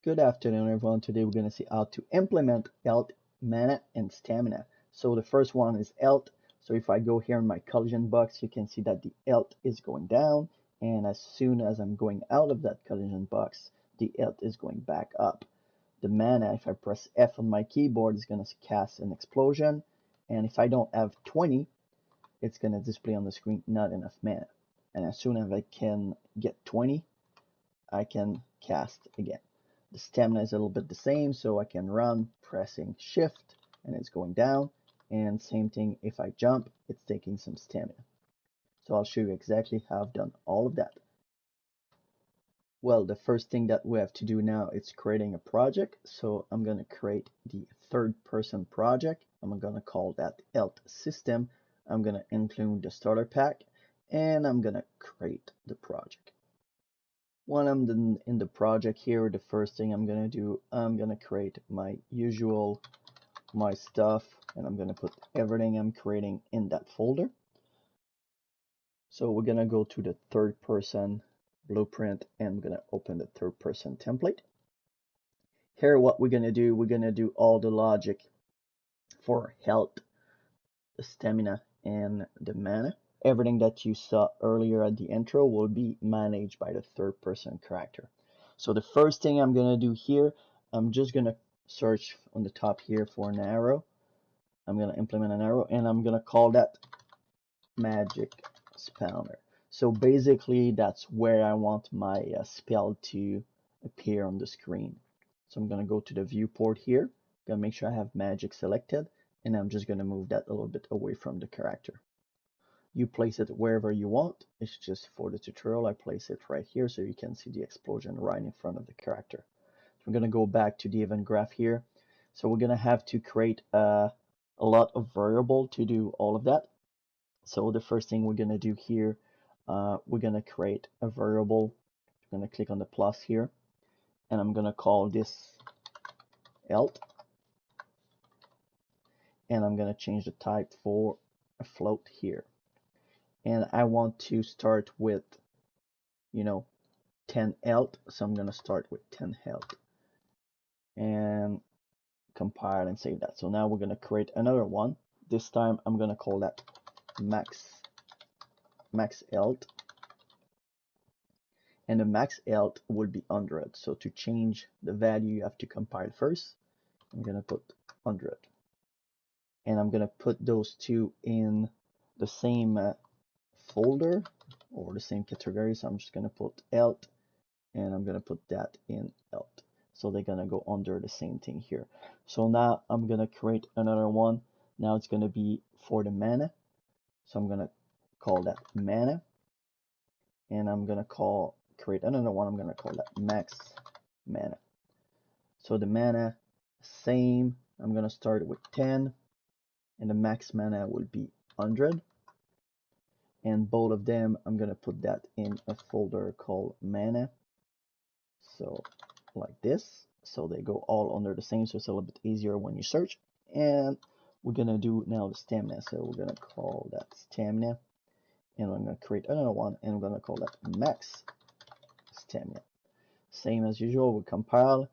Good afternoon, everyone. Today we're going to see how to implement health, mana, and stamina. So the first one is health. So if I go here in my collision box, you can see that the health is going down, and as soon as I'm going out of that collision box, the health is going back up. The mana, if I press F on my keyboard, is going to cast an explosion, and if I don't have 20, it's going to display on the screen not enough mana. And as soon as I can get 20, I can cast again. The stamina is a little bit the same, so I can run pressing shift and it's going down, and same thing if I jump, it's taking some stamina. So I'll show you exactly how I've done all of that. Well, the first thing that we have to do now is creating a project. So I'm going to create the third person project. I'm going to call that health system. I'm going to include the starter pack, and I'm going to create the project. When I'm in the project here, the first thing I'm gonna do, I'm gonna create my stuff, and I'm gonna put everything I'm creating in that folder. So we're gonna go to the third person blueprint, and I'm gonna open the third person template. Here what we're gonna do all the logic for health, the stamina, and the mana. Everything that you saw earlier at the intro will be managed by the third person character. So the first thing I'm going to do here, I'm just going to search on the top here for an arrow. I'm going to implement an arrow, and I'm going to call that magic spawner. So basically that's where I want my spell to appear on the screen. So I'm going to go to the viewport here. I'm going to make sure I have magic selected, and I'm just going to move that a little bit away from the character. You place it wherever you want. It's just for the tutorial, I place it right here so you can see the explosion right in front of the character. So I'm going to go back to the event graph here. So we're going to have to create a lot of variable to do all of that. So the first thing we're going to do here, we're going to create a variable. I'm going to click on the plus here, and I'm going to call this health, and I'm going to change the type for a float here. And I want to start with, 10 health, so I'm going to start with 10 health and compile and save that. So now we're going to create another one. This time I'm going to call that max health, and the max health will be 100. So to change the value, you have to compile first. I'm going to put 100, and I'm going to put those two in the same folder or the same category. So I'm just going to put health, and I'm going to put that in health. So they're going to go under the same thing here. So now I'm going to create another one. Now it's going to be for the mana. So I'm going to call that mana. And I'm going to create another one. I'm going to call that max mana. So the mana, same. I'm going to start with 10. And the max mana will be 100. And both of them, I'm going to put that in a folder called mana. So like this, so they go all under the same, so it's a little bit easier when you search. And we're gonna do now the stamina, so we're gonna call that stamina, and I'm gonna create another one, and I'm gonna call that max stamina. Same as usual, we compile,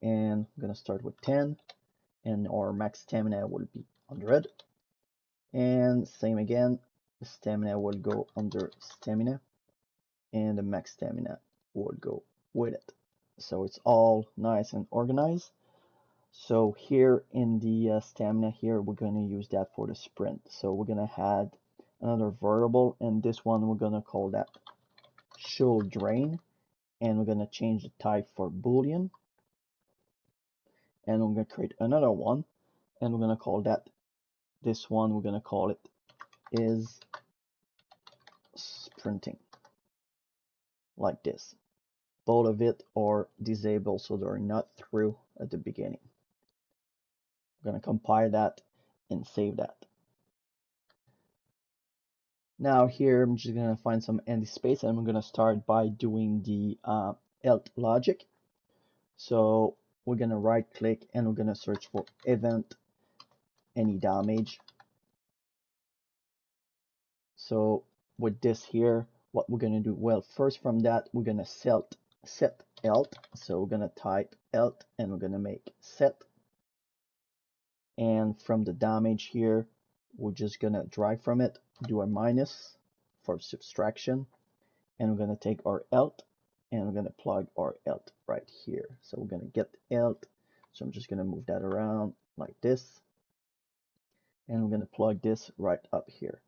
and I'm gonna start with 10, and our max stamina will be 100. And same again, the stamina will go under stamina, and the max stamina will go with it. So it's all nice and organized. So here in the stamina here, we're going to use that for the sprint. So we're going to add another variable, and this one we're going to call that show drain, and we're going to change the type for boolean, and we're going to create another one, and we're going to call that, this one we're going to call it is sprinting, like this. Both of it are disabled, so they're not through at the beginning. I'm going to compile that and save that. Now here I'm just going to find some empty space, and I'm going to start by doing the health logic. So we're going to right click, and we're going to search for event any damage. So with this here, what we're going to do, well, first from that we're going to set elt. So we're going to type elt and we're going to make set. And from the damage here, we're just going to drag from it, do a minus for subtraction. And we're going to take our elt and we're going to plug our elt right here. So we're going to get elt. So I'm just going to move that around like this. And we're going to plug this right up here.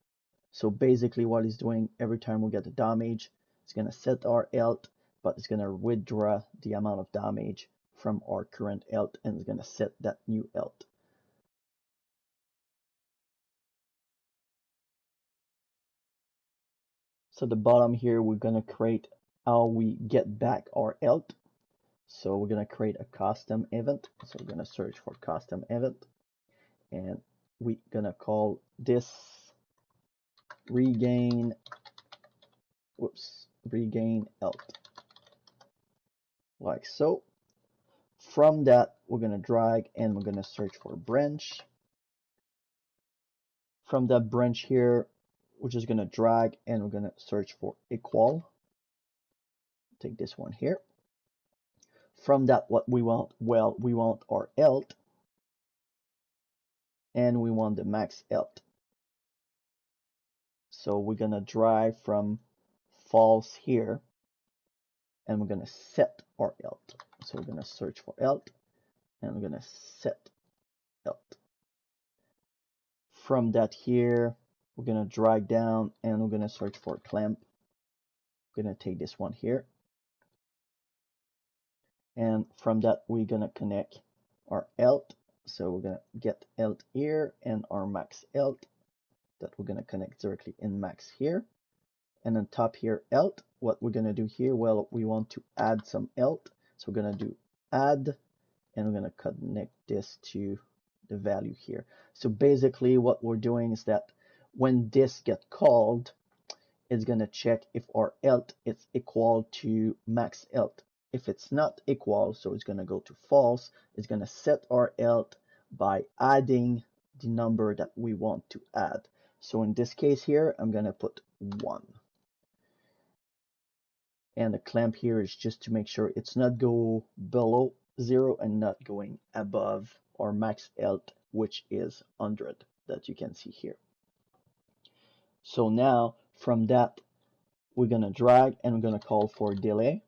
So basically what it's doing, every time we get the damage, it's going to set our elt, but it's going to withdraw the amount of damage from our current elt, and it's going to set that new elt. So the bottom here, we're going to create how we get back our elt. So we're going to create a custom event. So we're going to search for custom event, and we're going to call this Regen, Regen elt, like so. From that, we're going to drag and we're going to search for branch. From that branch here, we're just going to drag and we're going to search for equal. Take this one here. From that, what we want, well, we want our elt and we want the max elt. So we're going to drag from false here and we're going to set our elt. So we're going to search for elt and we're going to set elt. From that here, we're going to drag down and we're going to search for clamp. We're going to take this one here. And from that, we're going to connect our elt. So we're going to get elt here and our max elt that we're going to connect directly in max here. And on top here, elt, what we're going to do here, well, we want to add some elt. So we're going to do add and we're going to connect this to the value here. So basically what we're doing is that when this gets called, it's going to check if our elt is equal to max elt. If it's not equal, so it's going to go to false. It's going to set our elt by adding the number that we want to add. So in this case here, I'm going to put 1. And the clamp here is just to make sure it's not go below 0 and not going above our max elt, which is 100 that you can see here. So now from that, we're going to drag and we're going to call for delay.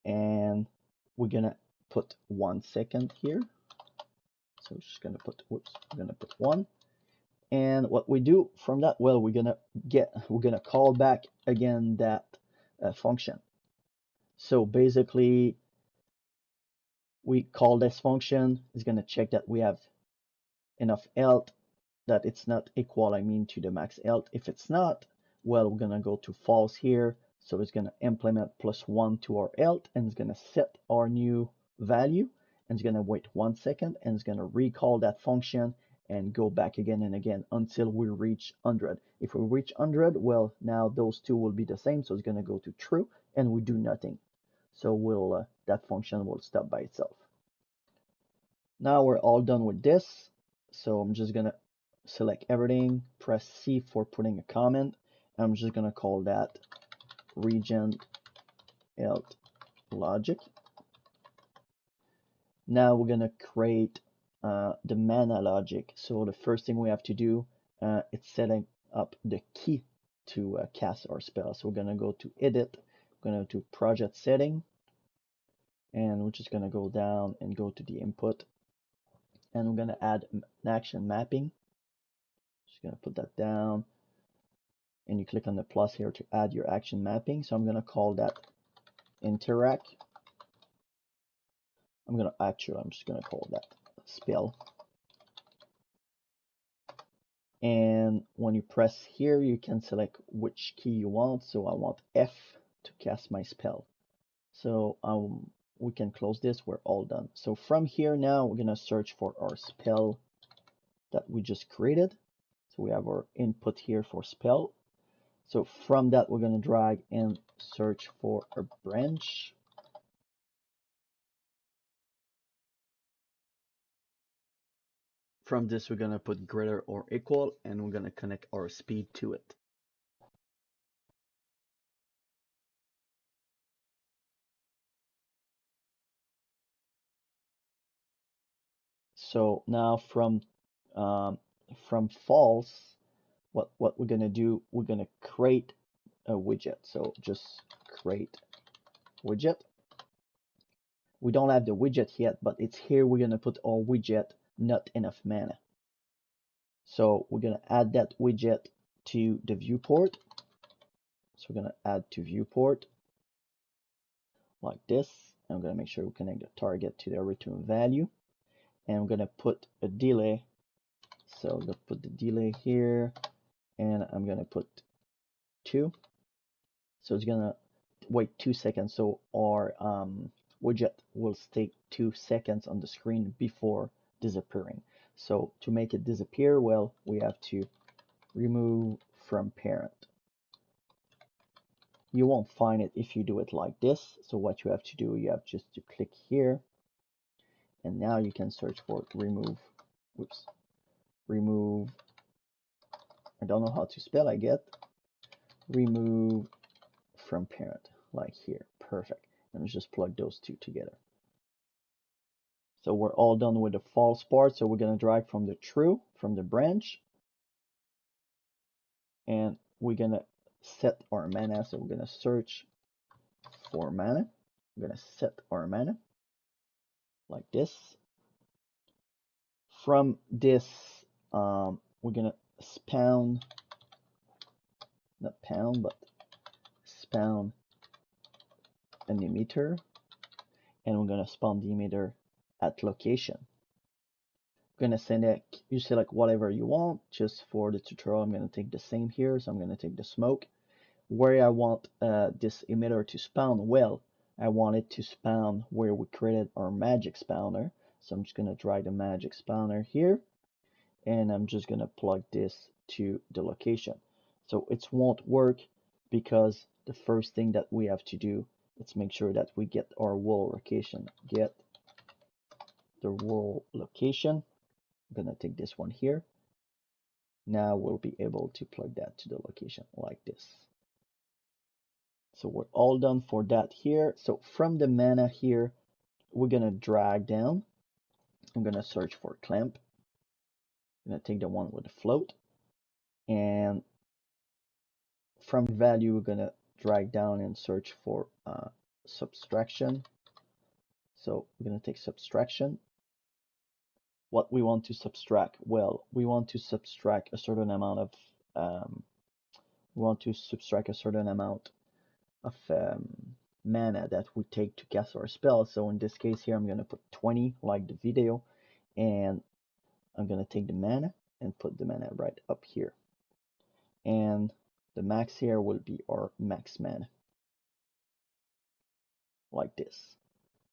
And we're going to put 1 second here. So we're just going to put, whoops, we're going to put 1. And what we do from that, well, we're going to call back again that function. So basically, we call this function. It's going to check that we have enough elt, that it's not equal, I mean, to the max elt. If it's not, well, we're going to go to false here. So it's going to implement +1 to our elt, and it's going to set our new value, and it's going to wait 1 second, and it's going to recall that function and go back again and again until we reach 100. If we reach 100, well, now those two will be the same, so it's going to go to true, and we do nothing. So we'll that function will stop by itself. Now we're all done with this. So I'm just going to select everything, press C for putting a comment, and I'm just going to call that Regen elt logic. Now we're going to create the mana logic. So the first thing we have to do is setting up the key to cast our spell. So we're going to go to edit, we're going to do project setting, and we're just going to go down and go to the input, and we're going to add an action mapping. Just going to put that down, and you click on the plus here to add your action mapping. So I'm going to call that interact. I'm just going to call that spell. And when you press here, you can select which key you want. So I want F to cast my spell. So we can close this. We're all done. So from here now, we're going to search for our spell that we just created. So we have our input here for spell. So from that, we're going to drag and search for a branch. From this, we're going to put greater or equal, and we're going to connect our speed to it. So now from false, what we're gonna do, we're gonna create a widget. So just create widget. We don't have the widget yet, but it's here. We're gonna put our widget not enough mana. So we're gonna add that widget to the viewport. So we're gonna add to viewport like this. I'm gonna make sure we connect the target to the return value, and I'm gonna put a delay. So I'm gonna put the delay here, and I'm gonna put 2. So it's gonna wait 2 seconds. So our widget will stay 2 seconds on the screen before disappearing. So to make it disappear, well, we have to remove from parent. You won't find it if you do it like this. So what you have to do, you have just to click here, and now you can search for remove. Oops, remove. I don't know how to spell. I get remove from parent, like here. Perfect. And let's just plug those two together. So we're all done with the false part. So we're gonna drag from the true, from the branch, and we're gonna set our mana. So we're gonna search for mana. We're gonna set our mana like this. From this, we're gonna spawn, not pound, but spawn an emitter, and we're gonna spawn the emitter at location. We're gonna select, you select whatever you want. Just for the tutorial, I'm gonna take the same here. So I'm gonna take the smoke. Where I want this emitter to spawn, well, I want it to spawn where we created our magic spawner. So I'm just gonna drag the magic spawner here, and I'm just gonna plug this to the location. So it won't work because the first thing that we have to do is make sure that we get our wall location. Get the wall location. I'm gonna take this one here. Now we'll be able to plug that to the location like this. So we're all done for that here. So from the mana here, we're gonna drag down. I'm gonna search for clamp. I'm gonna take the one with the float, and from value, we're gonna drag down and search for subtraction. So we're gonna take subtraction. What we want to subtract? Well, we want to subtract a certain amount of mana that we take to cast our spell. So in this case here, I'm gonna put 20 like the video, and I'm gonna take the mana and put the mana right up here, and the max here will be our max mana like this.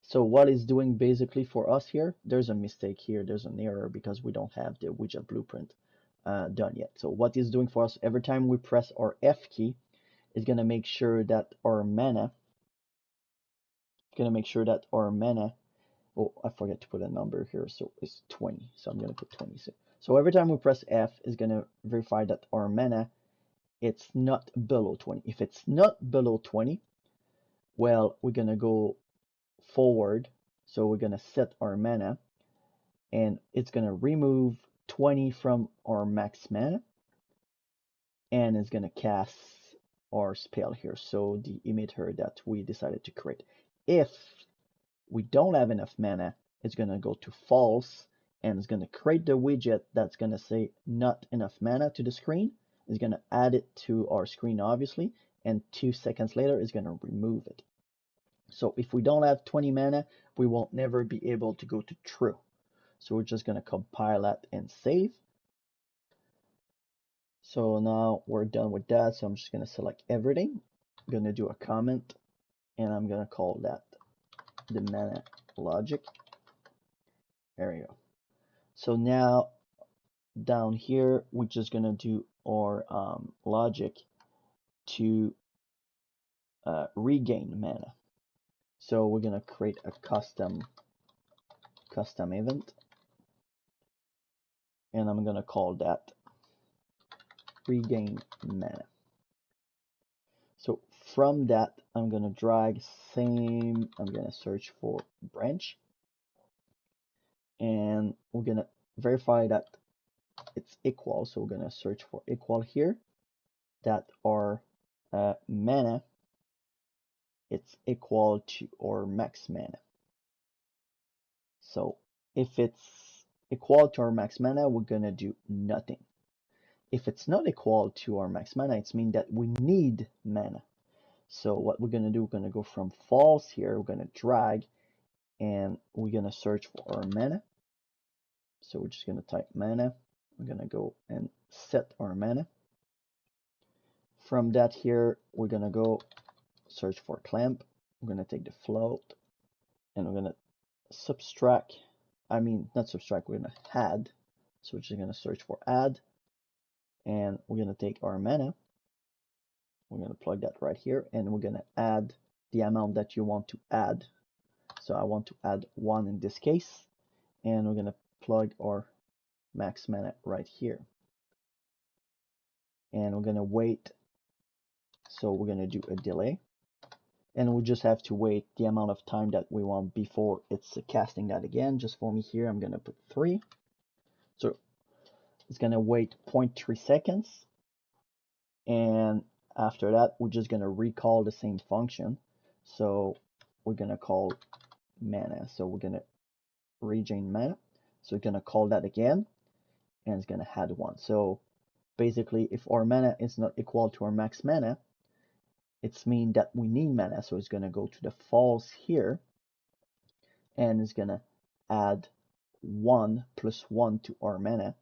So what it's doing basically for us here, there's a mistake here, there's an error because we don't have the widget blueprint done yet. So what it's doing for us, every time we press our F key, it's gonna make sure that our mana, oh, I forgot to put a number here, so it's 20. So I'm gonna put 20. So every time we press F, it's gonna verify that our mana, it's not below 20. If it's not below 20, well, we're gonna go forward. So we're gonna set our mana, and it's gonna remove 20 from our max mana, and it's gonna cast our spell here. So the emitter that we decided to create. If we don't have enough mana, it's gonna go to false, and it's gonna create the widget that's gonna say not enough mana to the screen. It's gonna add it to our screen, obviously, and 2 seconds later, it's gonna remove it. So if we don't have 20 mana, we won't never be able to go to true. So we're just gonna compile that and save. So now we're done with that. So I'm just gonna select everything. I'm gonna do a comment, and I'm gonna call that the mana logic. There we go. So now down here, we're just gonna do our logic to regain mana. So we're gonna create a custom event, and I'm gonna call that regain mana. So from that, I'm gonna drag I'm gonna search for branch, and we're gonna verify that it's equal. So we're gonna search for equal here, that our mana, it's equal to our max mana. So if it's equal to our max mana, we're gonna do nothing. If it's not equal to our max mana, it means that we need mana. So what we're gonna do, we're gonna go from false here, we're gonna drag, and we're gonna search for our mana. So we're just gonna type mana. We're gonna go and set our mana. From that here, we're gonna go search for clamp. We're gonna take the float, and we're gonna subtract. Not subtract. We're gonna add. So we're just gonna search for add, and we're gonna take our mana. We're gonna plug that right here, and we're gonna add the amount that you want to add. So I want to add 1 in this case, and we're gonna plug our max mana right here, and we're gonna wait. So we're gonna do a delay, and we just have to wait the amount of time that we want before it's casting that again. Just for me here, I'm gonna put 3. So it's gonna wait 0.3 seconds, and after that we're just gonna recall the same function. So we're gonna call mana. So we're gonna Regen mana. So we're gonna call that again, and it's gonna add 1. So basically, if our mana is not equal to our max mana, it's mean that we need mana. So it's gonna go to the false here, and it's gonna add 1 plus 1 to our mana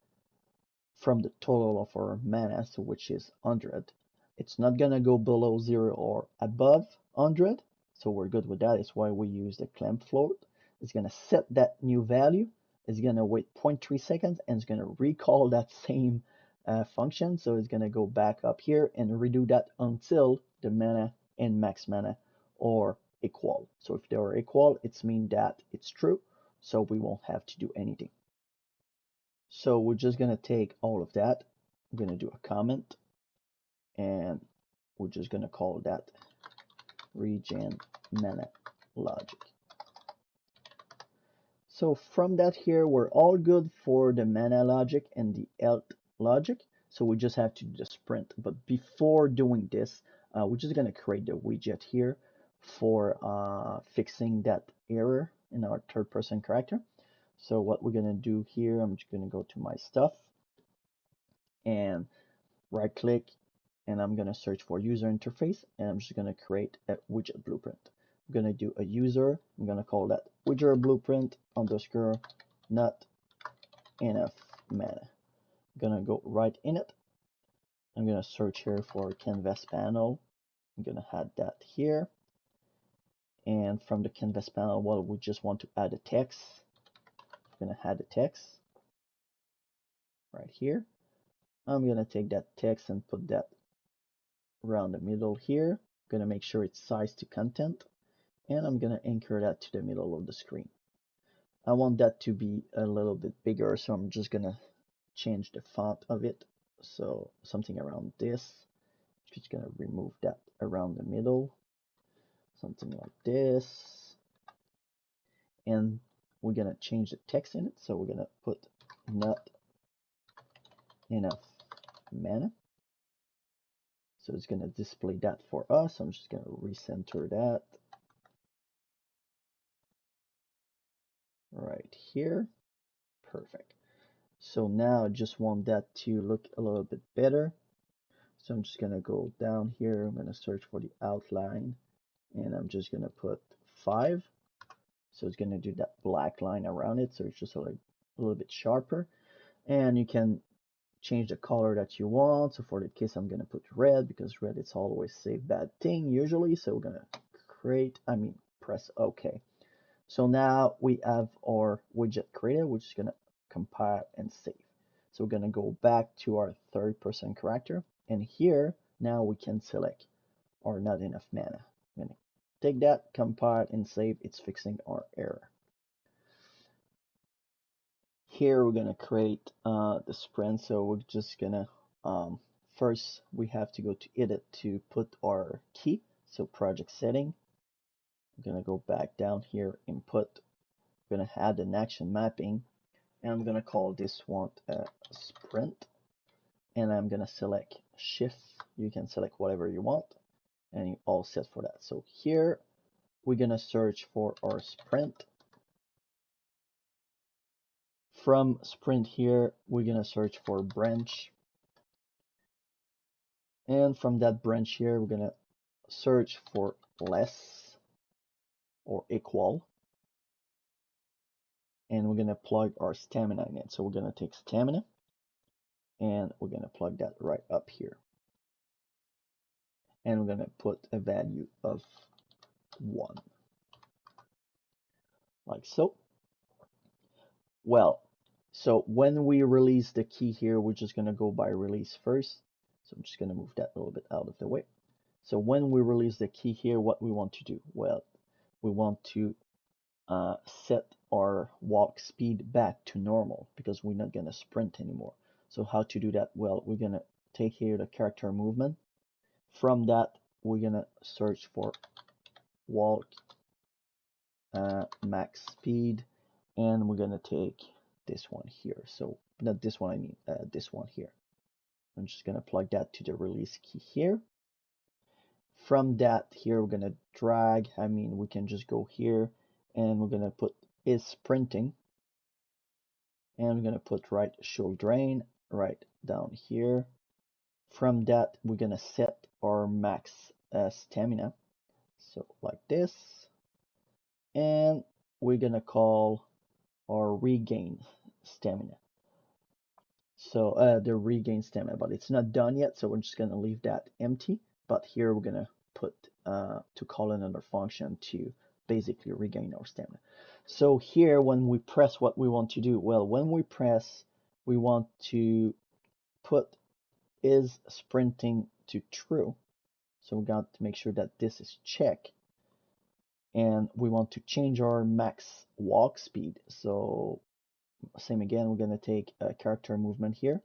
from the total of our mana, so which is 100. It's not gonna go below 0 or above 100, so we're good with that. It's why we use the clamp float. It's gonna set that new value. It's gonna wait 0.3 seconds, and it's gonna recall that same function. So it's gonna go back up here and redo that until the mana and max mana are equal. So if they are equal, it means that it's true, so we won't have to do anything. So we're just gonna take all of that. We're gonna do a comment, and we're just gonna call that Regen mana logic. So from that here, we're all good for the mana logic and the health logic. So we just have to do the sprint. But before doing this, we're just gonna create the widget here for fixing that error in our third-person character. So what we're gonna do here, I'm just gonna go to my stuff and right click, and I'm gonna search for user interface, and I'm just gonna create a widget blueprint. I'm gonna do a user, I'm gonna call that widget blueprint underscore not enough mana. I'm gonna go right in it. I'm gonna search here for canvas panel. I'm gonna add that here, and from the canvas panel, well, we just want to add a text. I'm gonna add a text right here. I'm gonna take that text and put that around the middle here. I'm gonna make sure it's sized to content, and I'm gonna anchor that to the middle of the screen. I want that to be a little bit bigger, so I'm just gonna change the font of it, so something around this. Just gonna remove that around the middle, something like this, and we're gonna change the text in it, so we're gonna put not enough mana. So it's gonna display that for us. I'm just gonna recenter that right here. Perfect. So now I just want that to look a little bit better. So I'm just gonna go down here. I'm gonna search for the outline, and I'm just gonna put 5. So it's gonna do that black line around it, so it's just like a little bit sharper. And you can change the color that you want. So for the case, I'm gonna put red, because red is always say bad thing usually. So we're gonna press OK. So now we have our widget created, which is gonna compile and save. So we're gonna go back to our third-person character, and here now we can select our not enough mana. I'm gonna take that, compile and save. It's fixing our error. Here we're gonna create the sprint. So we're just gonna first we have to go to edit to put our key. So project setting. I'm gonna go back down here, input. I'm going to add an action mapping, and I'm going to call this one sprint, and I'm going to select shift. You can select whatever you want, and you're all set for that. So here we're going to search for our sprint. From sprint here, we're going to search for branch. And from that branch here, we're going to search for less or equal. And we're going to plug our stamina in it. So we're going to take stamina, and we're going to plug that right up here. And we're going to put a value of 1. Like so. Well, so when we release the key here, we're just going to go by release first. So I'm just going to move that a little bit out of the way. So when we release the key here, what we want to do? Well, we want to set our walk speed back to normal because we're not going to sprint anymore. So how to do that? Well, we're going to take here the character movement. From that, we're going to search for walk max speed, and we're going to take this one here. So not this one, I mean this one here. I'm just going to plug that to the release key here. From that here, we're going to drag, we can just go here, and we're going to put is sprinting, and we're going to put right show drain right down here. From that, we're going to set our max stamina, so like this, and we're going to call our regain stamina. So the regain stamina, but it's not done yet, so we're just going to leave that empty. But here we're going to put to call another function to basically regain our stamina. So here when we press, what we want to do? Well, when we press, we want to put is sprinting to true. So we got to make sure that this is checked. And we want to change our max walk speed. So same again, we're going to take a character movement here.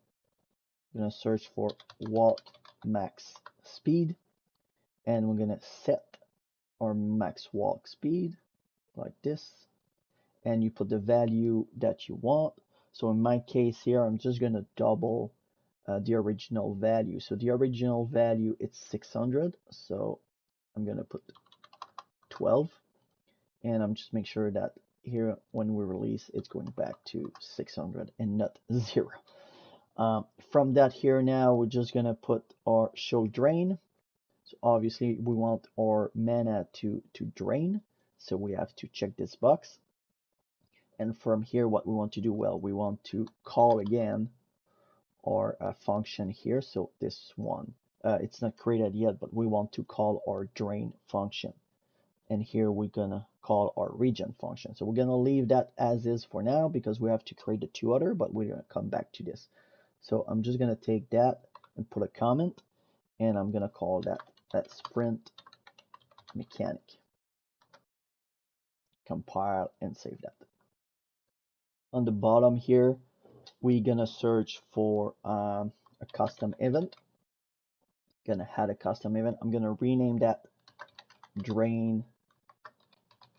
We're going to search for walk max speed, and we're going to set our max walk speed like this, and you put the value that you want. So in my case here, I'm just going to double the original value. So the original value, it's 600, so I'm going to put 12, and I'm just make sure that here when we release, it's going back to 600 and not 0. From that here now, we're just going to put our show drain. So obviously we want our mana to drain, so we have to check this box. And from here, what we want to do? Well, we want to call again our function here. So this one, it's not created yet, but we want to call our drain function. And here we're gonna call our regen function. So we're gonna leave that as is for now because we have to create the 2 other, but we're gonna come back to this. So I'm just gonna take that and put a comment, and I'm gonna call that sprint mechanic. Compile and save that. On the bottom here, we're gonna search for a custom event. Gonna add a custom event. I'm gonna rename that drain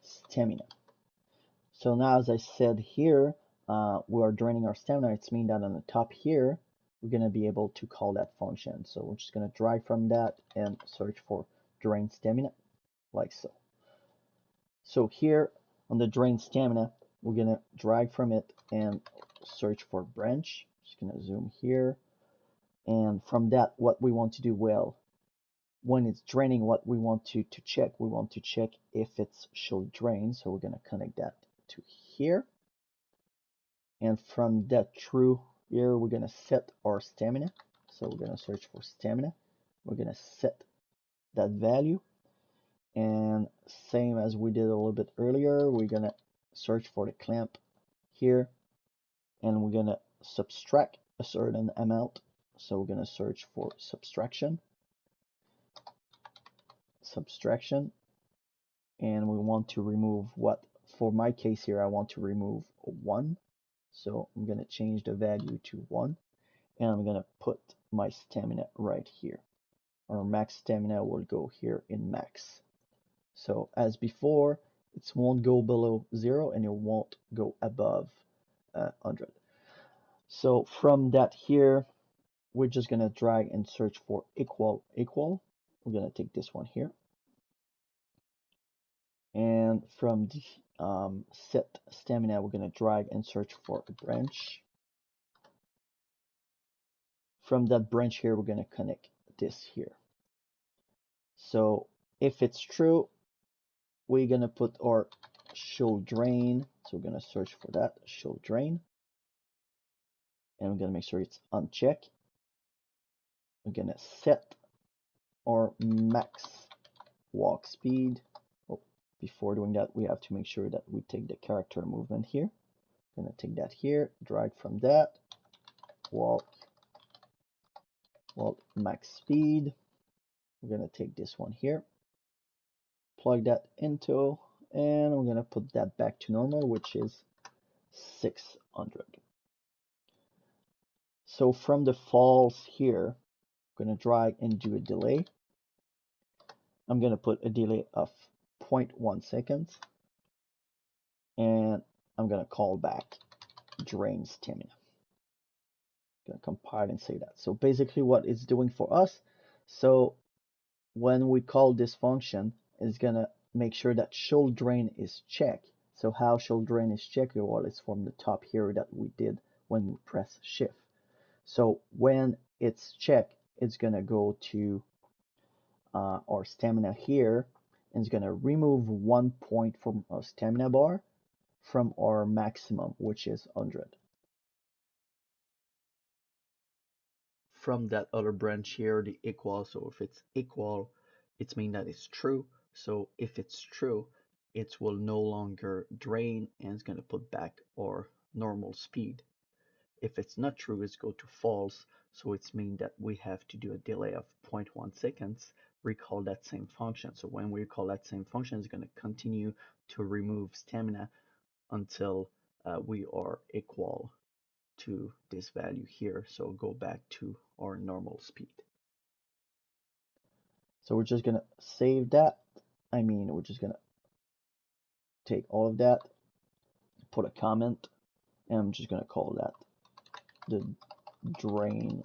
stamina. So now, as I said here, we are draining our stamina. It's mean that on the top here, we're gonna be able to call that function. So we're just gonna drag from that and search for drain stamina, like so. So here on the drain stamina, we're gonna drag from it and search for branch. Just gonna zoom here, and from that, what we want to do? Well, when it's draining, what we want to check? We want to check if it's show drain. So we're gonna connect that to here, and from that true here, we're gonna set our stamina. So we're gonna search for stamina. We're gonna set that value. And same as we did a little bit earlier, we're gonna search for the clamp here, and we're gonna subtract a certain amount. So we're gonna search for subtraction, and we want to remove what? For my case here, I want to remove 1. So I'm gonna change the value to 1, and I'm gonna put my stamina right here. Our max stamina will go here in max. So as before, It won't go below 0 and it won't go above 100. So from that here, we're just gonna drag and search for equal. We're gonna take this one here, and from the set stamina, we're gonna drag and search for a branch. From that branch here, we're gonna connect this here. So if it's true, we're gonna put our show drain. So we're gonna search for that show drain, and we're gonna make sure it's unchecked. We're gonna set our max walk speed. Oh, before doing that, we have to make sure that we take the character movement here. I'm gonna take that here, drag from that, walk max speed. We're gonna take this one here, plug that into, and we're gonna put that back to normal, which is 600. So from the false here, I'm gonna drag and do a delay. I'm gonna put a delay of 0.1 seconds, and I'm gonna call back drain stamina. I'm gonna compile and say that. So basically what it's doing for us, so when we call this function, it's gonna make sure that show drain is checked. So how show drain is checked? Well, it's from the top here that we did when we press shift. So when it's checked, it's gonna go to our stamina here, and it's gonna remove 1 point from our stamina bar from our maximum, which is 100. From that other branch here, the equal, so if it's equal, it means that it's true. So if it's true, it will no longer drain and it's going to put back our normal speed. If it's not true, it's go to false, so it means that we have to do a delay of 0.1 seconds, recall that same function. So when we call that same function, it's going to continue to remove stamina until we are equal to this value here. So go back to our normal speed. So we're just gonna save that. We're just gonna take all of that, put a comment, and I'm just gonna call that the drain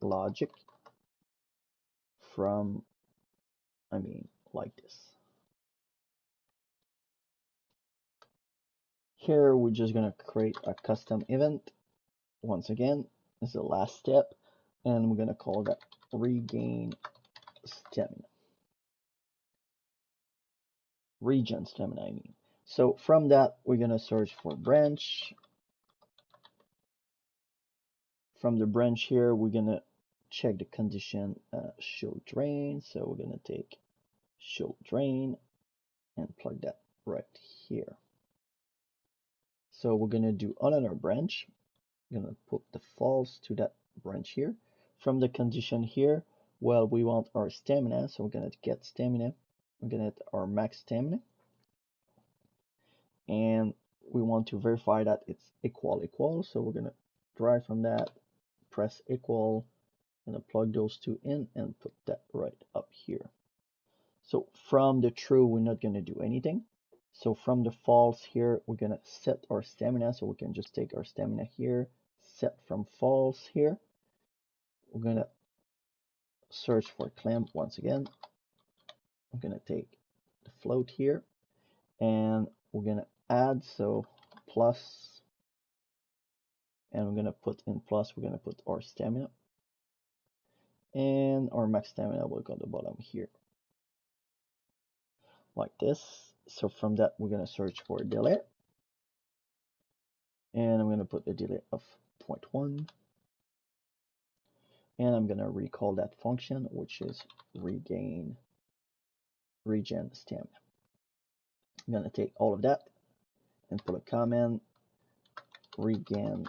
logic from, like this. Here we're just gonna create a custom event. Once again, this is the last step, and we're gonna call that Regen stamina. So from that, we're gonna search for branch. From the branch here, we're gonna check the condition show drain. So we're gonna take show drain and plug that right here. So we're gonna do another branch. We're gonna put the false to that branch here. From the condition here, well, we want our stamina, so we're gonna get stamina. We're gonna get our max stamina, and we want to verify that it's equal. So we're gonna drag from that, press equal, gonna plug those two in and put that right up here. So from the true, we're not gonna do anything. So from the false here, we're gonna set our stamina. So we can just take our stamina here, set from false here. We're gonna search for clamp once again. I'm gonna take the float here, and we're gonna add, so plus, and we're gonna put in plus, we're gonna put our stamina, and our max stamina will go at the bottom here, like this. So from that, we're gonna search for a delay, and I'm gonna put a delay of 0.1, and I'm gonna recall that function, which is regen stamina. I'm gonna take all of that and put a comment, regen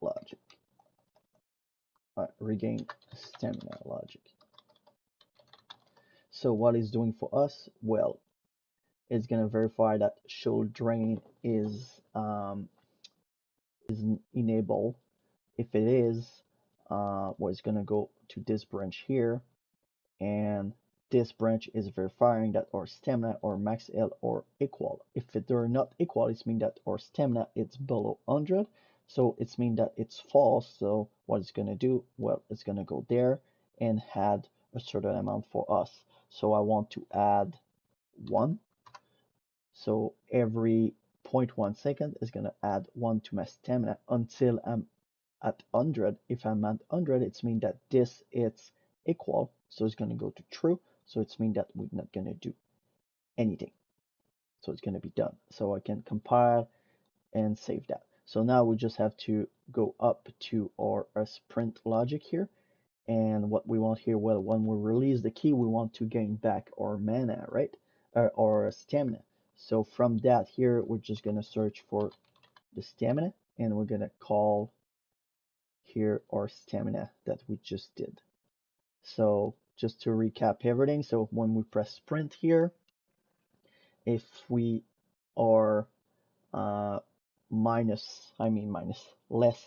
logic. Regen stamina logic. So what it's doing for us, well, it's gonna verify that show drain is enabled. If it is, well, it's gonna go to this branch here, and this branch is verifying that our stamina or max health are equal. If they're not equal, it means that our stamina is below 100. So it means that it's false. So what it's going to do, well, it's going to go there and add a certain amount for us. So I want to add 1. So every 0.1 second is going to add 1 to my stamina until I'm at 100. If I'm at 100, it means that this is equal. So it's going to go to true. So it means that we're not going to do anything. So it's going to be done. So I can compile and save that. So now we just have to go up to our sprint logic here. And what we want here, well, when we release the key, we want to gain back our mana, right? Or stamina. So from that here, we're just going to search for the stamina, and we're going to call here our stamina that we just did. So just to recap everything, so when we press sprint here, if we are less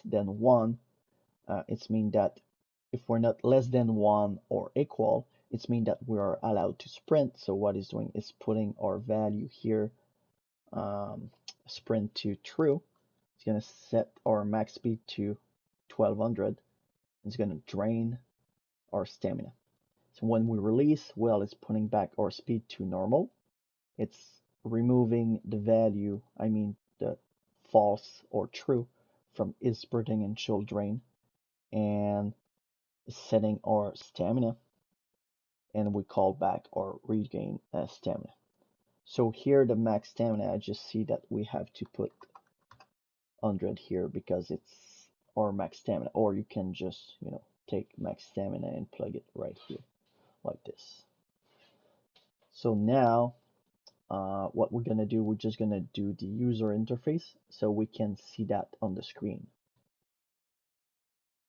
than 1, it means that if we're not less than 1 or equal, it means that we are allowed to sprint. So what it's doing is putting our value here, sprint to true. It's going to set our max speed to 1200. It's going to drain our stamina. So when we release, well, it's putting back our speed to normal. It's removing the value, the false or true from is sprinting and chill drain, and setting our stamina, and we call back our regain stamina. So here the max stamina, I just see that we have to put 100 here because it's our max stamina, or you can just take max stamina and plug it right here like this. So now what we're gonna do, we're just gonna do the user interface so we can see that on the screen.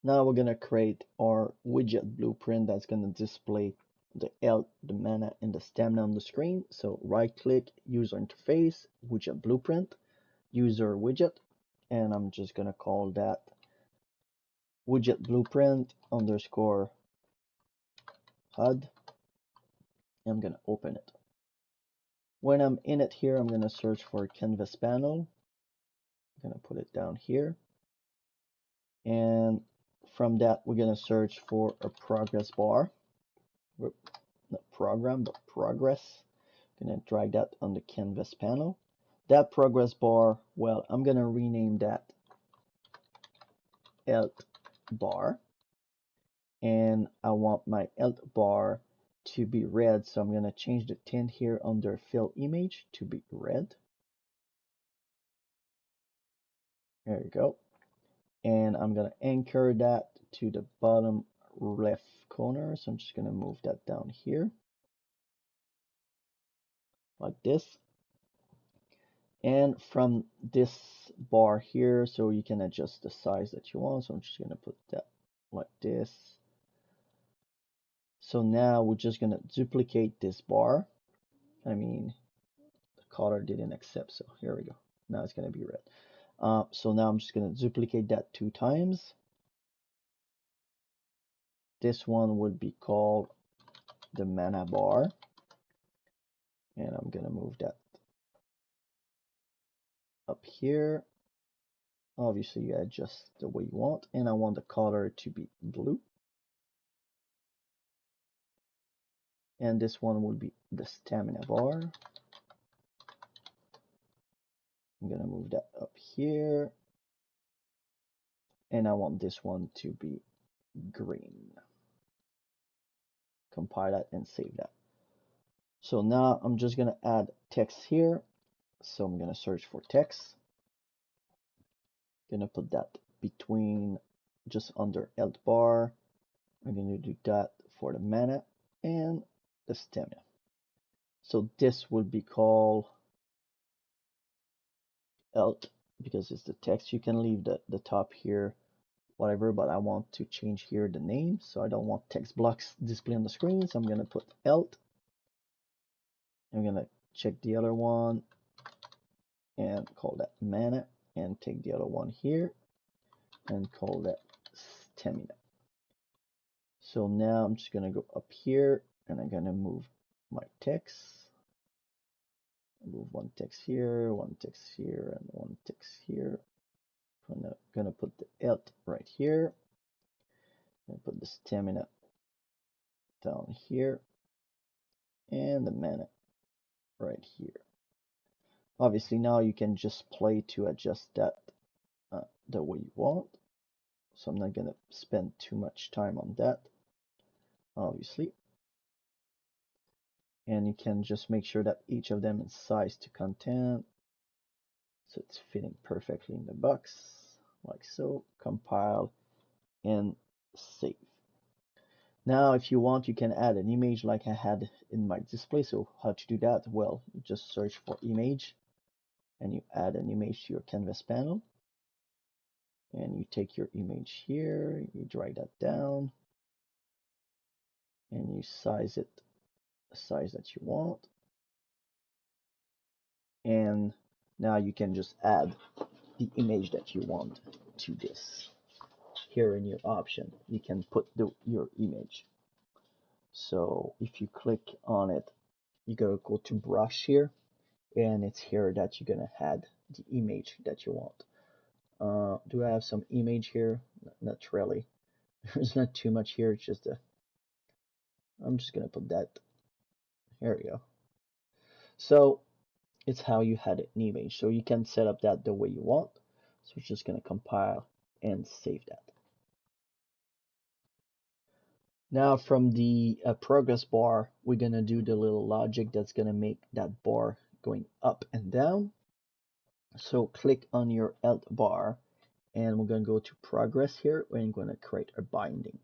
Now we're gonna create our widget blueprint that's gonna display the health, the mana, and the stamina on the screen. So right click, user interface, widget blueprint, user widget, and I'm just gonna call that widget blueprint underscore HUD. I'm gonna open it. When I'm in it here, I'm gonna search for canvas panel. I'm gonna put it down here, and from that we're gonna search for a progress bar. Not program, but progress. I'm gonna drag that on the canvas panel. That progress bar, well, I'm gonna rename that health bar, and I want my health bar to be red, so I'm gonna change the tint here under fill image to be red. There you go. And I'm gonna anchor that to the bottom left corner, so I'm just gonna move that down here like this. And from this bar here, so you can adjust the size that you want, so I'm just gonna put that like this. So now we're just gonna duplicate this bar. The color didn't accept, so here we go. Now it's gonna be red. So now I'm just gonna duplicate that 2 times. This one would be called the mana bar, and I'm gonna move that up here. Obviously you adjust the way you want, and I want the color to be blue. And this one will be the stamina bar. I'm gonna move that up here, and I want this one to be green. Compile that and save that. So now I'm just gonna add text here. So I'm gonna search for text. Gonna put that between, just under health bar. I'm gonna do that for the mana and the stamina. So this would be called health because it's the text. You can leave the top here, whatever, but I want to change here the name, so I don't want text blocks display on the screen. So I'm gonna put health. I'm gonna check the other one and call that mana, and take the other one here and call that stamina. So now I'm just gonna go up here and I'm gonna move my text. Move one text here, one text here, and one text here. I'm gonna put the health right here. And put the stamina down here, and the mana right here. Obviously, now you can just play to adjust that the way you want. So I'm not gonna spend too much time on that, obviously. And you can just make sure that each of them is sized to content, so it's fitting perfectly in the box, like so. Compile and save. Now, if you want, you can add an image like I had in my display. So how to do that? Well, you just search for image, and you add an image to your canvas panel. And you take your image here, you drag that down, and you size it the size that you want. And now you can just add the image that you want to this. Here in your option, you can put your image. So if you click on it, you gotta go to brush here, and it's here that you're gonna add the image that you want. Do I have some image here? Not really. There's not too much here. It's just I'm just gonna put that. Here we go. So it's how you had an image. So you can set up that the way you want. So it's just gonna compile and save that. Now from the progress bar, we're gonna do the little logic that's gonna make that bar going up and down. So click on your alt bar, and we're gonna go to progress here. We're gonna create a binding.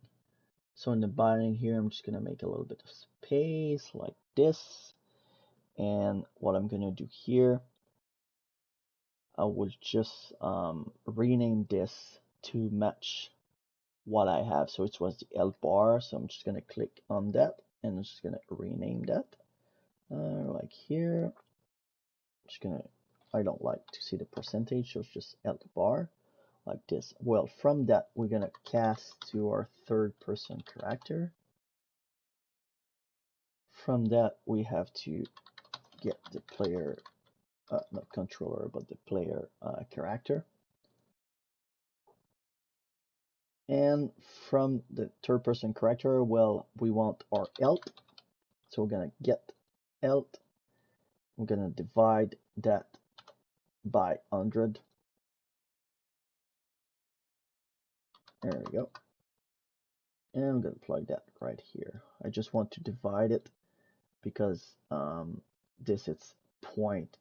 So in the binding here, I'm just gonna make a little bit of space like this. And what I'm gonna do here, I will just rename this to match what I have. So it was the alt bar. So I'm just gonna click on that, and I'm just gonna rename that like here. Just gonna, I don't like to see the percentage, so it's just alt bar like this. Well, from that, we're gonna cast to our third person character. From that, we have to get the player, not controller, but the player character. And from the third person character, well, we want our alt. So we're gonna get alt. We're gonna divide that by 100. There we go. And I'm gonna plug that right here. I just want to divide it because this is point,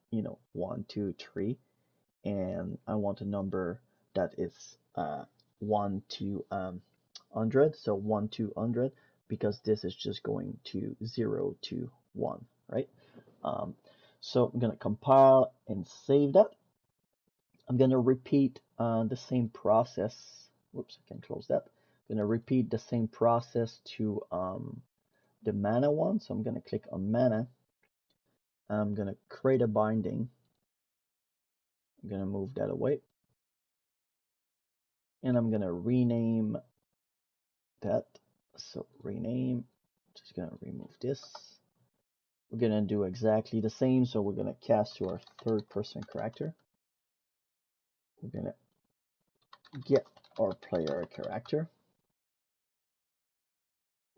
1, 2, 3, and I want a number that is 1 to 100. So 1 to 100, because this is just going to 0 to 1, right? So I'm gonna compile and save that. I'm gonna repeat the same process. Whoops, I can close that. I'm gonna repeat the same process to the mana one. So I'm gonna click on mana. I'm gonna create a binding. I'm gonna move that away, and I'm gonna rename that. So rename. Just gonna remove this. We're gonna do exactly the same. So we're gonna cast to our third person character. We're gonna get our player character,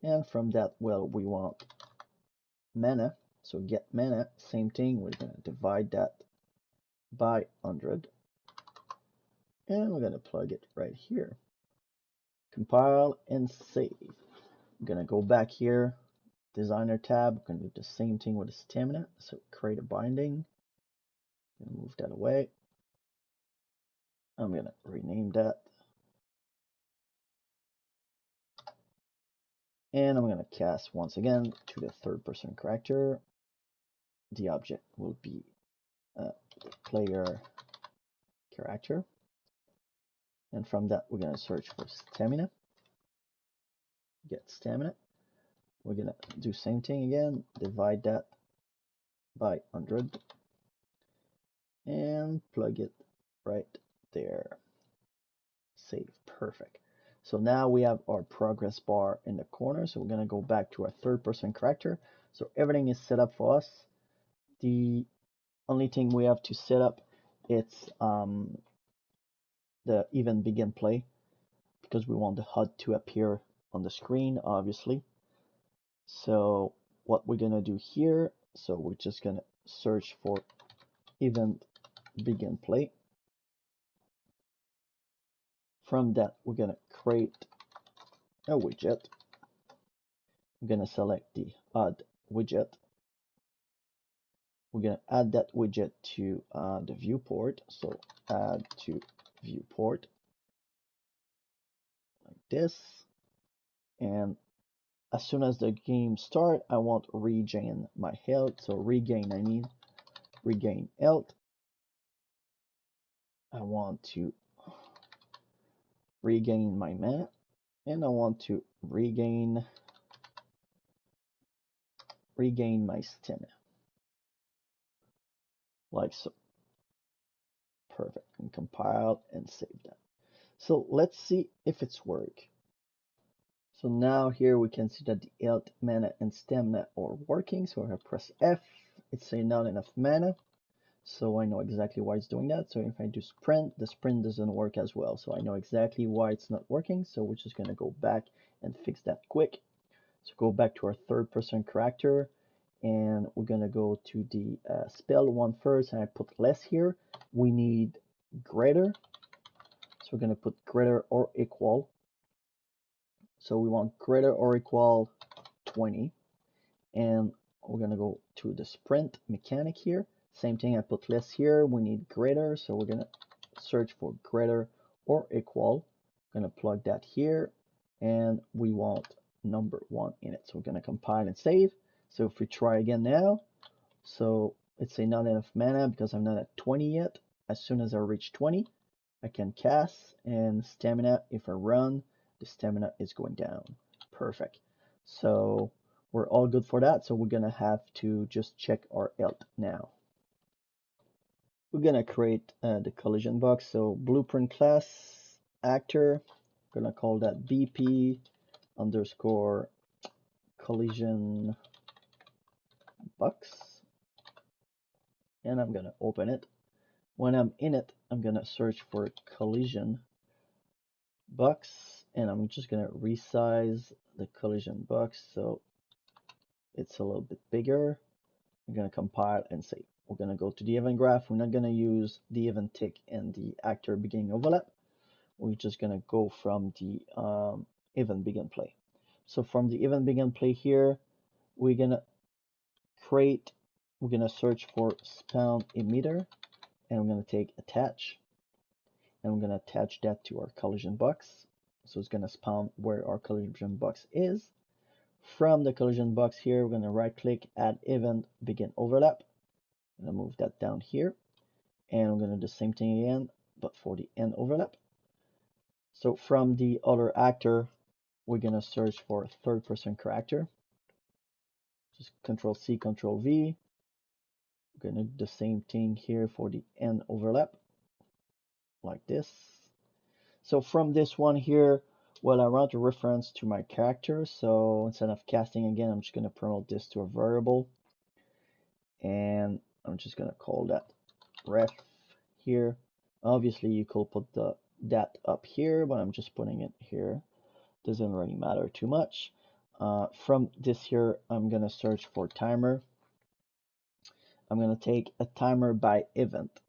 and from that, well, we want mana. So get mana, same thing. We're gonna divide that by 100, and we're gonna plug it right here. Compile and save. I'm gonna go back here, designer tab. I'm gonna do the same thing with the stamina. So create a binding. I'm gonna move that away. I'm gonna rename that. And I'm going to cast once again to the third person character. The object will be the player character. And from that, we're going to search for stamina. Get stamina. We're going to do same thing again. Divide that by 100. And plug it right there. Save. Perfect. So now we have our progress bar in the corner. So we're going to go back to our third person character. So everything is set up for us. The only thing we have to set up it's the event begin play, because we want the HUD to appear on the screen, obviously. So what we're gonna do here, so we're just gonna search for event begin play. From that, we're gonna create a widget. I'm gonna select the Hud widget. We're gonna add that widget to the viewport. So add to viewport like this. And as soon as the game starts, I want regain my health. So regain health. I want to regain my mana, and I want to regain my stamina, like so. Perfect. And compile and save that. So let's see if it's work. So now here we can see that the health, mana, and stamina are working. So I press F. It's saying not enough mana. So I know exactly why it's doing that. So if I do sprint, the sprint doesn't work as well. So I know exactly why it's not working. So we're just going to go back and fix that quick. So go back to our third person character, and we're going to go to the spell one first, and I put less here. We need greater. So we're going to put greater or equal. So we want greater or equal 20. And we're going to go to the sprint mechanic here. Same thing, I put less here. We need greater, so we're going to search for greater or equal. I'm going to plug that here, and we want number 1 in it. So we're going to compile and save. So if we try again now, so it's say not enough mana because I'm not at 20 yet. As soon as I reach 20, I can cast, and stamina, if I run, the stamina is going down. Perfect. So we're all good for that. So we're gonna have to just check our health now. We're gonna create the collision box. So blueprint class actor, we're gonna call that BP underscore collision box, and I'm gonna open it. When I'm in it, I'm gonna search for collision box, and I'm just gonna resize the collision box so it's a little bit bigger. I'm gonna compile and save. We're gonna go to the event graph. We're not gonna use the event tick and the actor beginning overlap. We're just gonna go from the event begin play. So from the event begin play here, we're gonna search for spawn emitter, and we're gonna take attach, and we're gonna attach that to our collision box. So it's gonna spawn where our collision box is. From the collision box here, we're gonna right click, add event begin overlap. I'm gonna move that down here, and I'm gonna do the same thing again, but for the end overlap. So from the other actor, we're gonna search for third person character. Just Control C, Control V. We're gonna do the same thing here for the end overlap, like this. So from this one here, well, I want a reference to my character. So instead of casting again, I'm just gonna promote this to a variable, and I'm just gonna call that ref here. Obviously, you could put that up here, but I'm just putting it here. Doesn't really matter too much. From this here, I'm gonna search for timer. I'm gonna take a timer by event.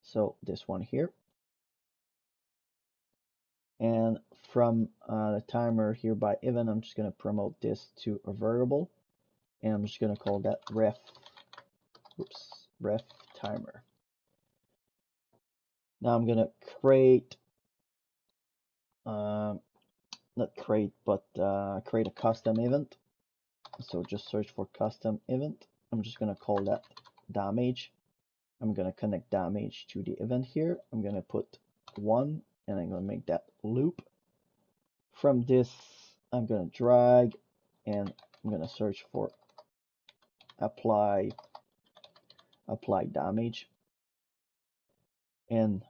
So this one here. And from the timer here by event, I'm just gonna promote this to a variable, and I'm just gonna call that ref timer. Now I'm gonna create create a custom event. So just search for custom event. I'm just gonna call that damage. I'm gonna connect damage to the event here. I'm gonna put 1, and I'm gonna make that loop. From this, I'm gonna drag, and I'm gonna search for apply damage, and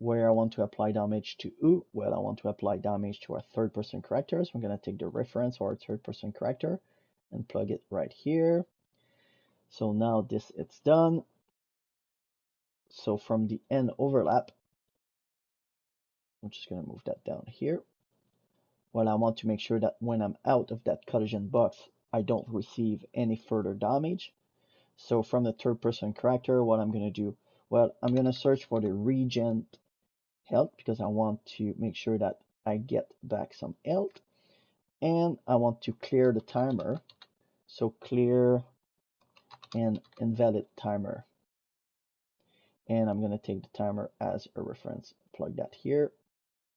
where I want to apply damage to who. Well, I want to apply damage to our third person character. So I'm going to take the reference for our third person character and plug it right here. So now this it's done. So from the end overlap, I'm just going to move that down here. Well, I want to make sure that when I'm out of that collision box, I don't receive any further damage. So from the third person character, what I'm going to do, well, I'm going to search for the Regen health because I want to make sure that I get back some health, and I want to clear the timer. So clear an invalid timer, and I'm going to take the timer as a reference, plug that here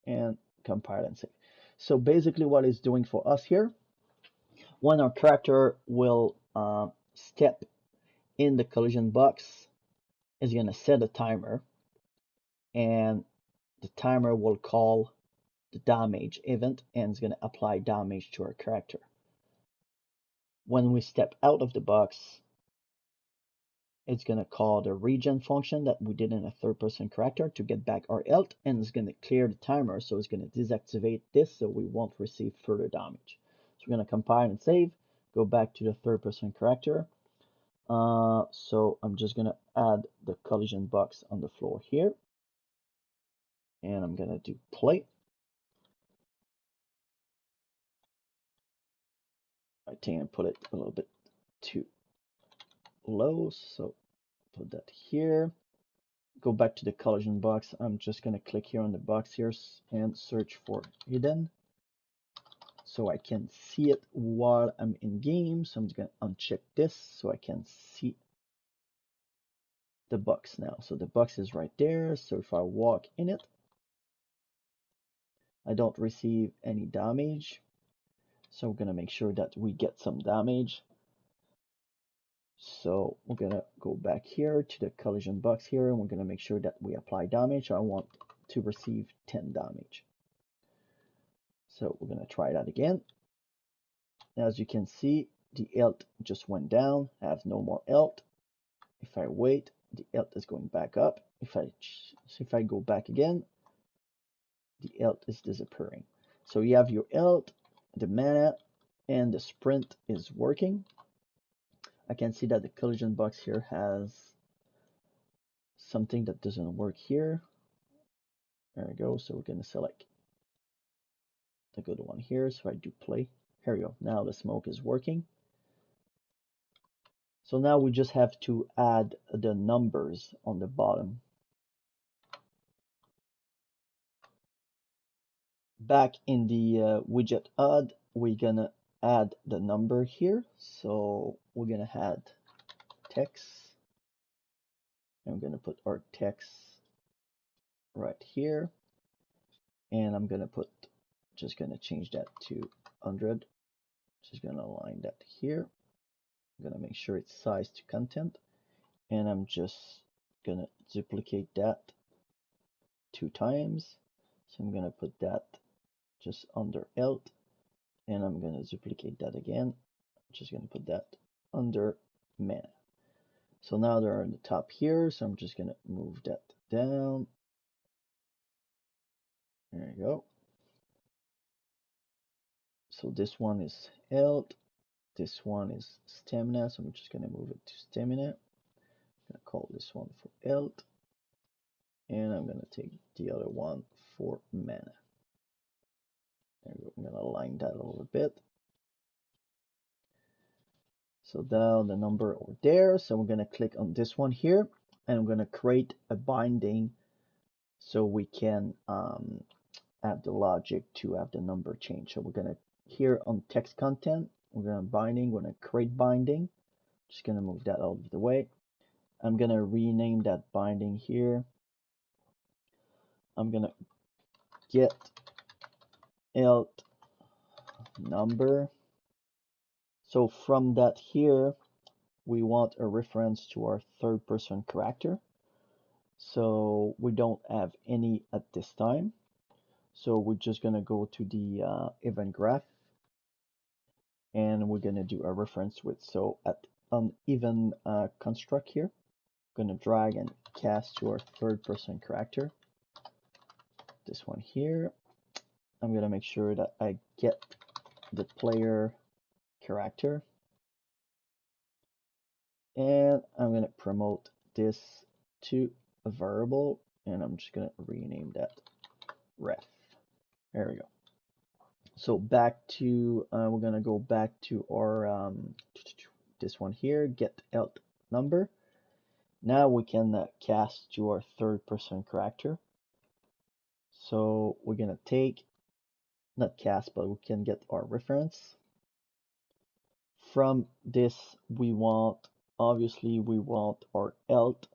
and compile and save. So basically what it's doing for us here, when our character will step in the collision box, is going to set a timer, and the timer will call the damage event and it's going to apply damage to our character. When we step out of the box, it's going to call the regen function that we did in a third person character to get back our health, and it's going to clear the timer, so it's going to deactivate this so we won't receive further damage. So we're going to compile and save, go back to the third person character. So I'm just going to add the collision box on the floor here, and I'm going to do play. I think I put it a little bit too low, so put that here. Go back to the collision box. I'm just going to click here on the box here and search for hidden so I can see it while I'm in game. So I'm just going to uncheck this so I can see the box now. So the box is right there. So if I walk in it, I don't receive any damage. So we're going to make sure that we get some damage. So we're going to go back here to the collision box here, and we're going to make sure that we apply damage. I want to receive 10 damage. So we're going to try that again. As you can see, the health just went down. I have no more health. If I wait, the health is going back up. If I go back again, the health is disappearing. So you have your health, the mana, and the sprint is working. I can see that the collision box here has something that doesn't work here. There we go. So we're going to select the good one here. So I do play. Here we go. Now the smoke is working. So now we just have to add the numbers on the bottom. Back in the widget Hud, we're gonna add the number here. So we're gonna add text. I'm gonna put our text right here. And I'm gonna just gonna change that to 100. Just gonna align that here. I'm gonna make sure it's size to content. And I'm just gonna duplicate that 2 times. So I'm gonna put that just under health, and I'm gonna duplicate that again. Just gonna put that under mana. So now they're on the top here, so I'm just gonna move that down. There you go. So this one is health, this one is stamina, so I'm just gonna move it to stamina. I'm gonna call this one for health, and I'm gonna take the other one for mana. There we go. I'm gonna align that a little bit. So down the number over there. So we're gonna click on this one here, and I'm gonna create a binding so we can add the logic to have the number change. So we're gonna here on text content, we're gonna create binding. Just gonna move that out of the way. I'm gonna rename that binding here. I'm gonna get health number. So from that here, we want a reference to our third person character. So we don't have any at this time. So we're just gonna go to the event graph, and we're gonna do a reference with, so at an even construct here, I'm gonna drag and cast to our third person character. this one here. I'm gonna make sure that I get the player character, and I'm gonna promote this to a variable, and I'm just gonna rename that ref. There we go. So back to we're gonna go back to our this one here, get alt number. Now we can cast to our third person character. So we're gonna take, not cast, but we can get our reference. From this we want, obviously we want our alt.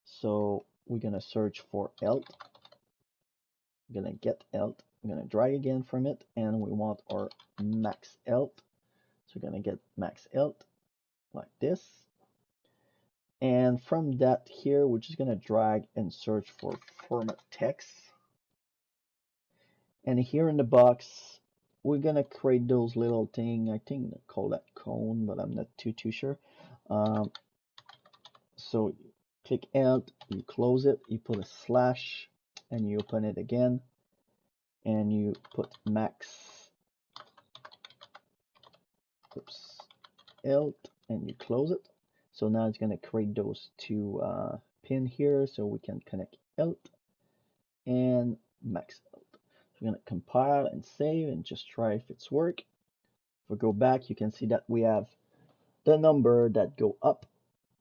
So we're gonna search for alt. We're gonna get alt. I'm gonna drag again from it, and we want our max alt. So we're gonna get max alt like this. And from that here, we're just gonna drag and search for format text. And here in the box, we're gonna create those little thing. I think they call that cone, but I'm not too sure. So click alt, you close it, you put a slash, and you open it again, and you put max, alt, and you close it. So now it's gonna create those two pin here, so we can connect alt and max alt. So we're gonna compile and save and just try if it's work. If we go back, you can see that we have the number that go up,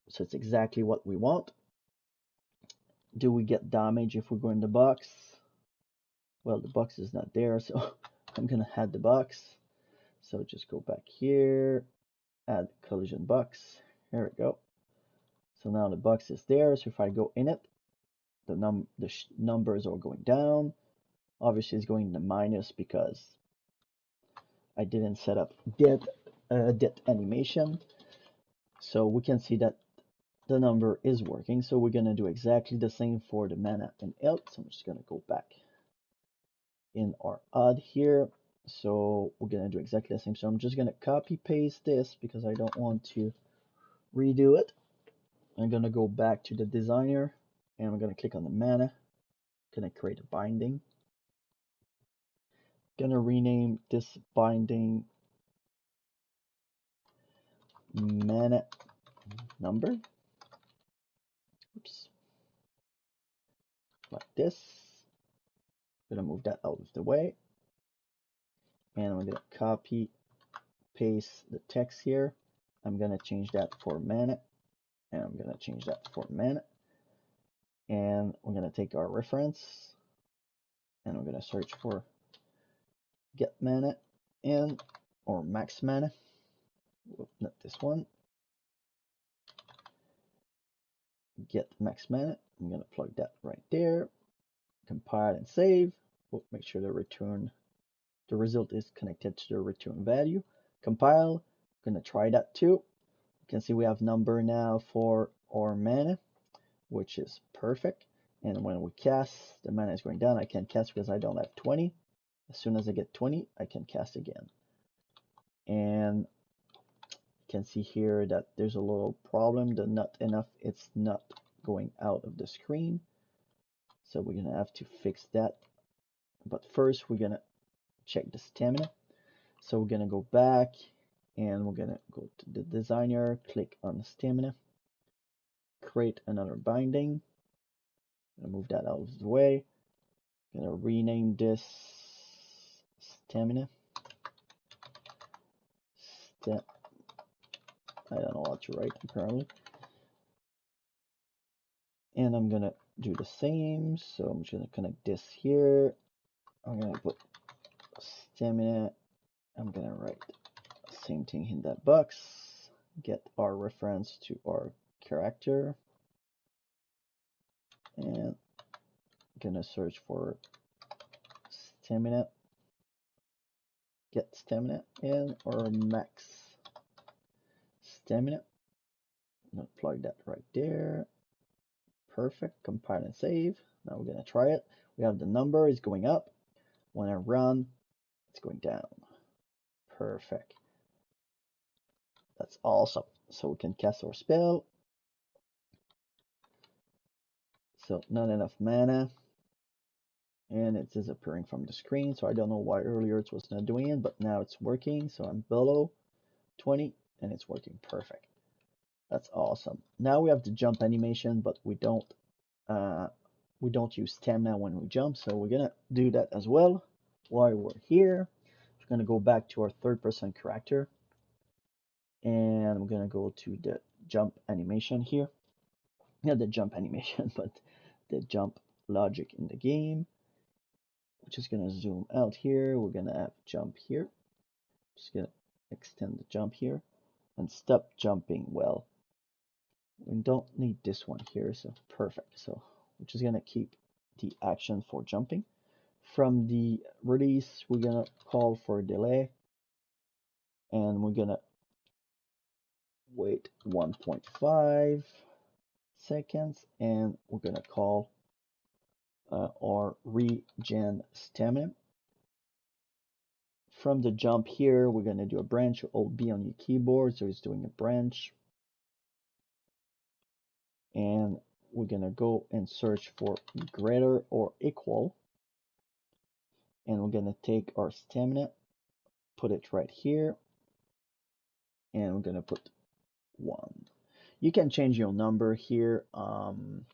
so it's exactly what we want. Do we get damage if we go in the box? Well, the box is not there, so I'm gonna add the box. So just go back here, add collision box. There we go. So now the box is there. So if I go in it, the numbers are going down. Obviously, it's going to minus because I didn't set up dead animation. So we can see that the number is working. So we're gonna do exactly the same for the mana and alt. So I'm just gonna go back in our Hud here. So we're gonna do exactly the same. So I'm just gonna copy paste this because I don't want to redo it. I'm gonna go back to the designer, and I'm gonna click on the mana. Gonna create a binding. Gonna rename this binding mana number. Oops. Like this. Gonna move that out of the way. And I'm gonna copy paste the text here. I'm gonna change that for mana. And I'm gonna change that for mana. And we're gonna take our reference, and we're gonna search for get mana and or max mana. Whoop, not this one. Get max mana. I'm gonna plug that right there. Compile and save. We'll make sure the result is connected to the return value. Compile. Gonna try that too. You can see we have number now for our mana, which is perfect. And when we cast, the mana is going down. I can't cast because I don't have 20. As soon as I get 20, I can cast again. And you can see here that there's a little problem. The not enough, it's not going out of the screen. So we're gonna have to fix that. But first, we're gonna check the stamina. So we're gonna go back, and we're gonna go to the designer, click on the stamina, create another binding. Gonna move that out of the way. Gonna rename this stamina. I don't know what to write apparently. And I'm gonna do the same. So I'm just gonna connect this here. I'm gonna put stamina. I'm gonna write the same thing in that box. Get our reference to our character. And gonna search for stamina. Get stamina and or max stamina. I'm gonna plug that right there. Perfect. Compile and save. Now we're gonna try it. We have the number is going up. When I run, it's going down. Perfect. That's awesome. So we can cast our spell. So not enough mana. and it's disappearing from the screen. So I don't know why earlier it was not doing it, but now it's working. So I'm below 20 and it's working perfect. That's awesome. Now we have the jump animation, but we don't use stamina when we jump, so we're gonna do that as well. While we're here, we're gonna go back to our third-person character, and we're gonna go to the jump animation here. Not the jump animation, but the jump logic in the game. We're just gonna zoom out here. We're gonna have jump here. Just gonna extend the jump here and stop jumping. Well, we don't need this one here, so perfect. So we're just gonna keep the action for jumping. From the release, we're gonna call for a delay, and we're gonna wait 1.5 seconds, and we're gonna call our Regen stamina. From the jump here, we're gonna do a branch. Hold B on your keyboard, so it's doing a branch. And we're gonna go and search for greater or equal. And we're gonna take our stamina, put it right here, and we're gonna put 1. You can change your number here. I'm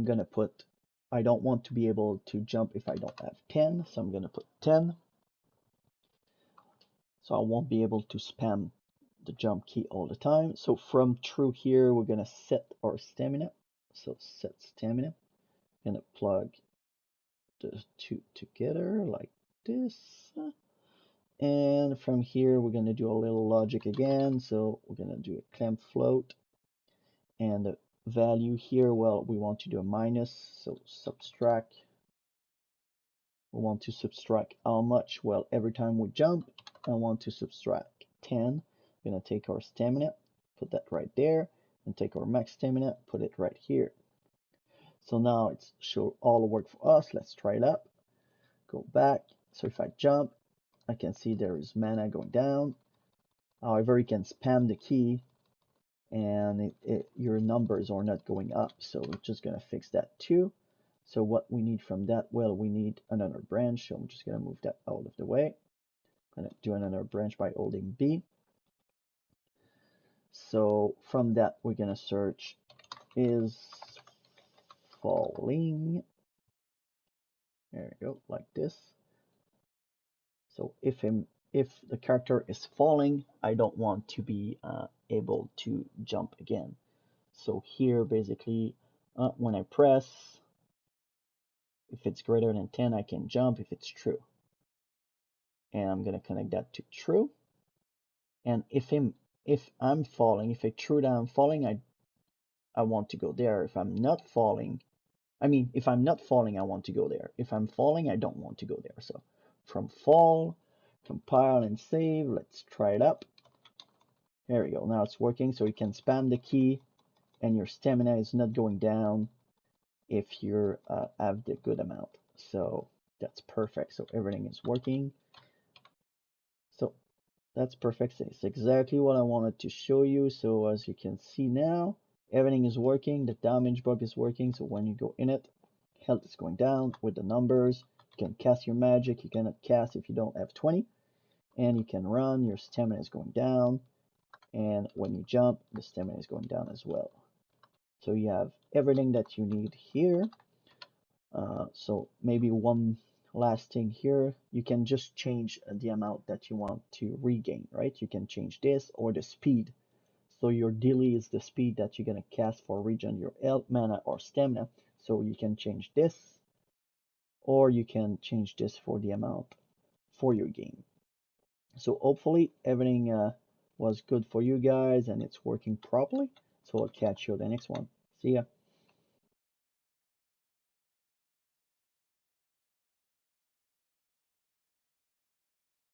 gonna put, I don't want to be able to jump if I don't have 10, so I'm gonna put 10. So I won't be able to spam the jump key all the time. So from true here, we're gonna set our stamina. So set stamina. Gonna plug the two together like this. And from here, we're gonna do a little logic again. So we're gonna do a clamp float. And the value here, well, we want to do a minus. So subtract. We want to subtract how much? Well, every time we jump, I want to subtract 10. We're going to take our stamina, put that right there, and take our max stamina, put it right here. So now it's show all the work for us. Let's try it up. Go back. So if I jump, I can see there is mana going down. However, you can spam the key and your numbers are not going up. So we're just going to fix that too. So what we need from that, well, we need another branch. So I'm just going to move that out of the way. I'm going to do another branch by holding B. So from that, we're going to search is falling. There we go, like this. So if the character is falling, I don't want to be able to jump again. So here, basically, when I press, if it's greater than 10, I can jump if it's true. And I'm going to connect that to true. And if I'm falling, if it's true that I'm falling, I want to go there. If I'm not falling, if I'm not falling, I want to go there. If I'm falling, I don't want to go there. So from fall, compile and save. Let's try it up. There we go. Now it's working. So you can spam the key and your stamina is not going down if you have the good amount. So that's perfect. So everything is working. So that's perfect. It's exactly what I wanted to show you. So as you can see now, everything is working. The damage bug is working. So when you go in it, health is going down with the numbers. You can cast your magic. You cannot cast if you don't have 20. And you can run. Your stamina is going down. And when you jump, the stamina is going down as well. So you have everything that you need here. So maybe one last thing here, you can just change the amount that you want to regain, right? You can change this or the speed. So your daily is the speed that you're going to cast for regen your health, mana, or stamina. So you can change this, or you can change this for the amount for your game. So hopefully everything was good for you guys and it's working properly. So I'll catch you on the next one. See ya.